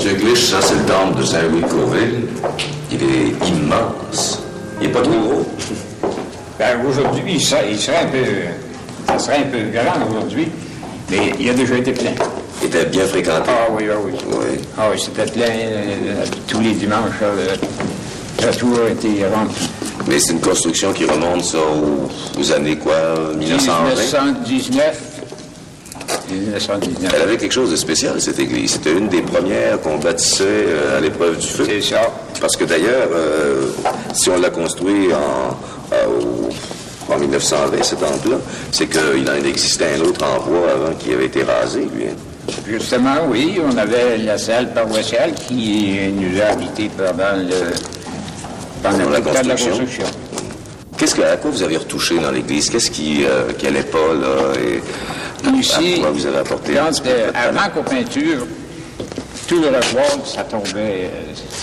M. Clich, ça, c'est le temple de Saint-Louis-de-Courville. Il est immense. Il n'est pas trop gros. Ben, aujourd'hui, ça serait un peu grand aujourd'hui, mais il a déjà été plein. Il était bien fréquenté. Ah oui, ah oui. Oui. Ah oui, c'était plein tous les dimanches. Tout a été rempli. Mais c'est une construction qui remonte ça aux années quoi, 1920? 1919. Elle avait quelque chose de spécial, cette église. C'était une des premières qu'on bâtissait à l'épreuve du feu. C'est ça. Parce que d'ailleurs, si on l'a construit en 1920, ce temple-là, c'est qu'il en existait un autre en bois avant qui avait été rasé, lui. Justement, oui, on avait la salle paroissiale qui nous a habité pendant la construction. À quoi vous avez retouché dans l'église? Qu'est-ce qui allait pas, là? Et ici, à quoi vous avez apporté? Avant qu'aux peintures, tout le rockwool, ça tombait.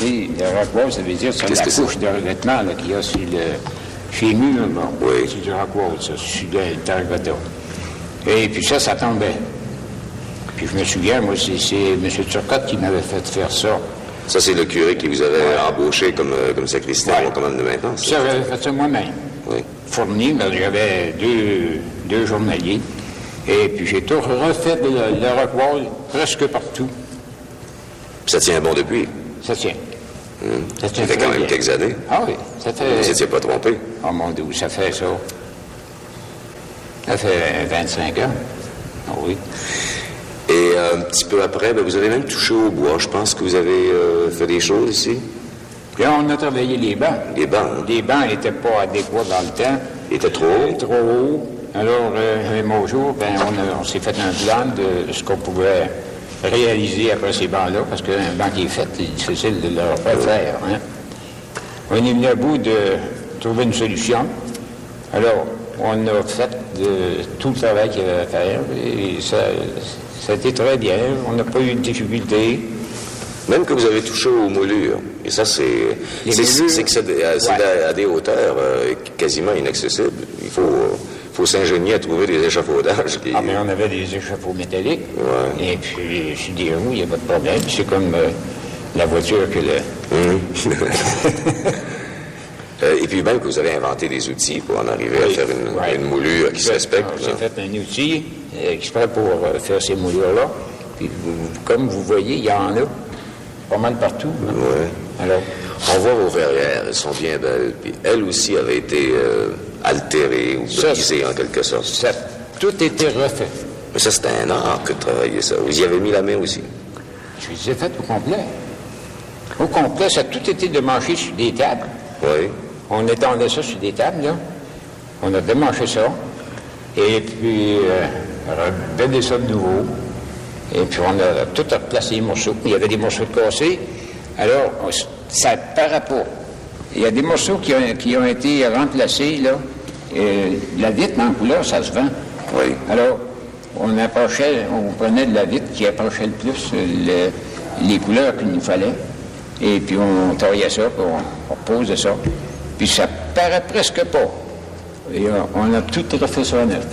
Le rockwool, ça veut dire sur la couche de revêtement qu'il y a sur chez les murs. Bon, oui. C'est du rockwool, ça, sur le terracotta. Et puis ça tombait. Puis je me souviens, moi, c'est M. Turcotte qui m'avait fait faire ça. Ça, c'est le curé qui vous avait embauché comme sacristain au commande de maintenance. Ça, j'avais fait ça moi-même. Oui. Fourni, ben, j'avais deux journaliers. Et puis j'ai tout refait le rockwool presque partout. Puis ça tient bon depuis? Ça tient. Ça fait quand même quelques années. Ah oui, ça fait... Vous n'étiez pas trompé? Oh mon Dieu, ça fait ça. Ça fait 25 ans. Ah oui. Et un petit peu après, vous avez même touché au bois. Je pense que vous avez fait des choses ici. Puis on a travaillé les bancs. Les bancs? Les bancs n'étaient pas adéquats dans le temps. Ils étaient trop hauts? Trop hauts. Alors, un beau jour, on s'est fait un plan de ce qu'on pouvait réaliser après ces bancs-là, parce qu'un banc qui est fait, c'est difficile de le refaire. Hein? On est venu à bout de trouver une solution. Alors, on a fait tout le travail qu'il y avait à faire, et ça a été très bien. On n'a pas eu de difficulté. Même que vous avez touché aux moulures. Et ça, c'est à des hauteurs quasiment inaccessibles. Il faut s'ingénier à trouver des échafaudages. Ah, mais on avait des échafauds métalliques. Ouais. Et puis, je dis, oui, il n'y a pas de problème. C'est comme la voiture que et puis même que vous avez inventé des outils pour en arriver à faire une moulure qui se respecte. J'ai fait un outil exprès pour faire ces moulures-là. Puis, comme vous voyez, il y en a pas mal partout. Hein? Oui. Alors, on voit vos verrières, elles sont bien belles. Puis elles aussi avaient été altérées ou brisées en quelque sorte. Ça a tout été refait. Mais ça, c'était un art que de travailler ça. Vous y avez mis la main aussi? Je les ai faites au complet. Au complet, ça a tout été démanché sur des tables. Oui. On étendait ça sur des tables, là. On a démanché ça. Et puis, rebellé ça de nouveau. Et puis, on a tout replacé les morceaux. Il y avait des morceaux de cassés. Alors, ça ne paraît pas. Il y a des morceaux qui ont été remplacés, là. La vitre en couleur, ça se vend. Oui. Alors, on prenait de la vitre qui approchait le plus les couleurs qu'il nous fallait. Et puis, on taillait ça, puis on posait ça. Puis, ça paraît presque pas. Et on a tout refait ça à neuf.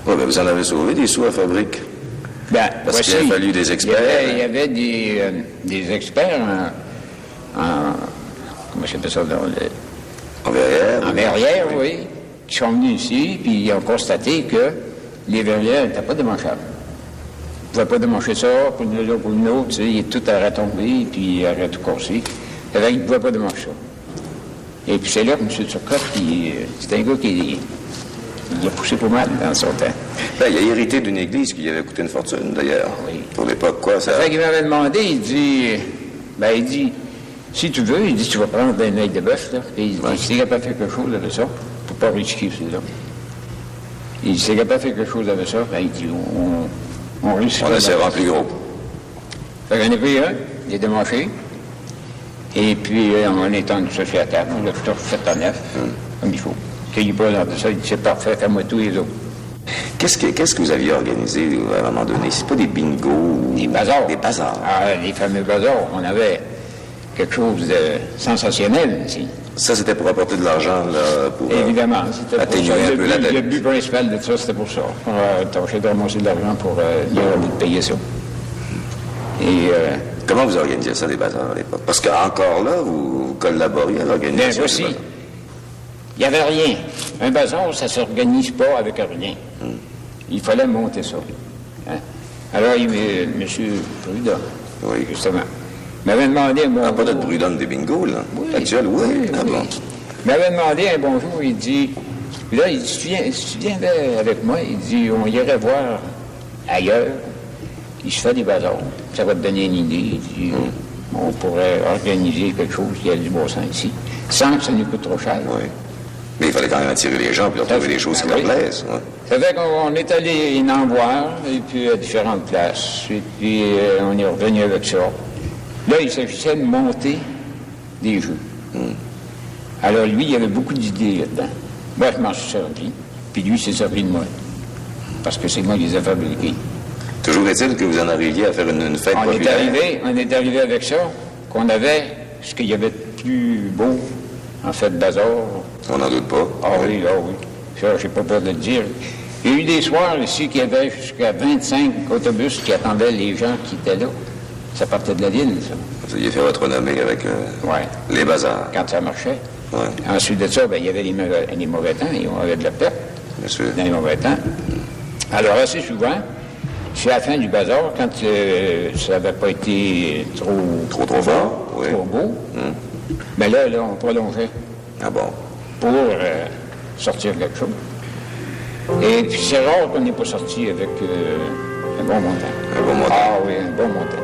Oui, mais vous en avez sauvé des sous à fabrique. Parce qu'il a fallu des experts. Il y avait des experts comment j'appelle ça? En verrière? En verrière, oui. Qui sont venus ici, puis ils ont constaté que les verrières n'étaient pas démanchables. On ne pouvait pas démancher ça pour une raison ou pour une autre, tu sais, tout aurait tombé, puis il aurait tout cassé. Ils ne pouvaient pas démancher ça. Et puis c'est là que M. Turcotte, c'est un gars qui a poussé pas mal dans son temps. Ben, il a hérité d'une église qui lui avait coûté une fortune, d'ailleurs. Oui. Pour l'époque, quoi, ça... Fait qu'il m'avait demandé, il dit, si tu veux, il dit, tu vas prendre un œil de bœuf, là. Et il dit, c'est capable de faire quelque chose avec ça, pour pas risquer, c'est là. Il dit, c'est capable de faire quelque chose avec ça, ben, il dit, on risque. On essaiera plus gros. Fait qu'on a pris un, il est démanché. Et puis, on est étendu ça sur la table, on l'a tout refait en neuf, comme il faut. Qu'il n'est pas dans tout ça, il dit, c'est parfait, fais-moi tous les autres. Qu'est-ce que vous aviez organisé à un moment donné? C'est pas des bingos? Des bazars. Des bazars. Ah, les fameux bazars. On avait quelque chose de sensationnel ici. Ça, c'était pour apporter de l'argent, là, pour évidemment, c'était atténuer pour ça. un peu la dette. Le but principal de ça, c'était pour ça. Pour tâcher de ramasser de l'argent pour lui de payer ça. Et Comment vous organisez ça, les bazars, à l'époque? Parce qu'encore là, vous collaboriez à l'organisation. Bien, voici. Il n'y avait rien. Un bazar, ça ne s'organise pas avec rien. Il fallait monter ça. Hein? Alors, M. Prudhomme, oui. justement, m'avait demandé un bonjour. Pas notre Prudhomme des bingos, là? Oui. Actuel, oui. Ah bon. Il m'avait demandé un bonjour, il dit, puis là, il dit, tu viendrais avec moi, il dit, on irait voir ailleurs, il se fait des bazars. Ça va te donner une idée. Il dit, on pourrait organiser quelque chose qui a du bon sens ici, sans que ça nous coûte trop cher. Oui. Mais il fallait quand même attirer les gens puis leur trouver des choses qui leur plaisent. Ouais. Ça fait qu'on est allé en voir, et puis à différentes places, et puis on est revenu avec ça. Là, il s'agissait de monter des jeux. Alors lui, il y avait beaucoup d'idées là-dedans. Moi, je m'en suis servi, puis lui, s'est servi de moi, parce que c'est moi qui les ai fabriqués. Toujours est-il que vous en arriviez à faire une fête populaire? On est arrivé avec ça, qu'on avait ce qu'il y avait de plus beau, en fait, bazar. On n'en doute pas. Ah oui, ah oui. Ça, j'ai pas peur de le dire. Il y a eu des soirs ici qu'il y avait jusqu'à 25 autobus qui attendaient les gens qui étaient là. Ça partait de la ville, ça. Vous aviez fait votre renommée avec les bazars. Quand ça marchait. Ouais. Ensuite de ça, ben, il y avait les mauvais temps, et on avait de la perte. Bien sûr. Dans les mauvais temps. Alors, assez souvent, c'est à la fin du bazar, quand ça n'avait pas été trop fort, oui. trop beau, ben là, on prolongeait. Ah bon? Pour sortir quelque chose. Et puis c'est rare qu'on n'ait pas sorti avec un bon montant. Un bon montant? Ah oui, un bon montant.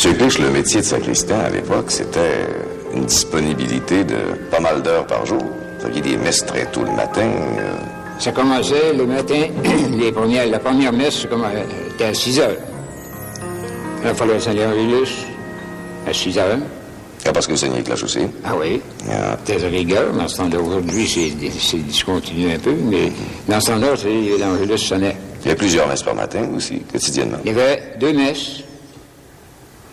M. Clich, le métier de sacristain à l'époque, c'était une disponibilité de pas mal d'heures par jour. Vous aviez des messes très tôt le matin. Ça commençait le matin, la première messe était à 6 heures. Il fallait Saint-Léon-Régulus à 6 heures. Ah, parce que vous enseignez cloche aussi. Ah oui. C'était rigueur. Dans ce temps-là, aujourd'hui, c'est discontinué un peu, mais dans ce temps-là, l'Angélus sonnait. Il y avait plusieurs messes par matin aussi, quotidiennement. Il y avait 2 messes.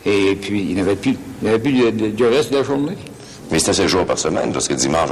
Et puis, il n'y avait plus du reste de la journée. Mais c'était 7 jours par semaine, parce que dimanche,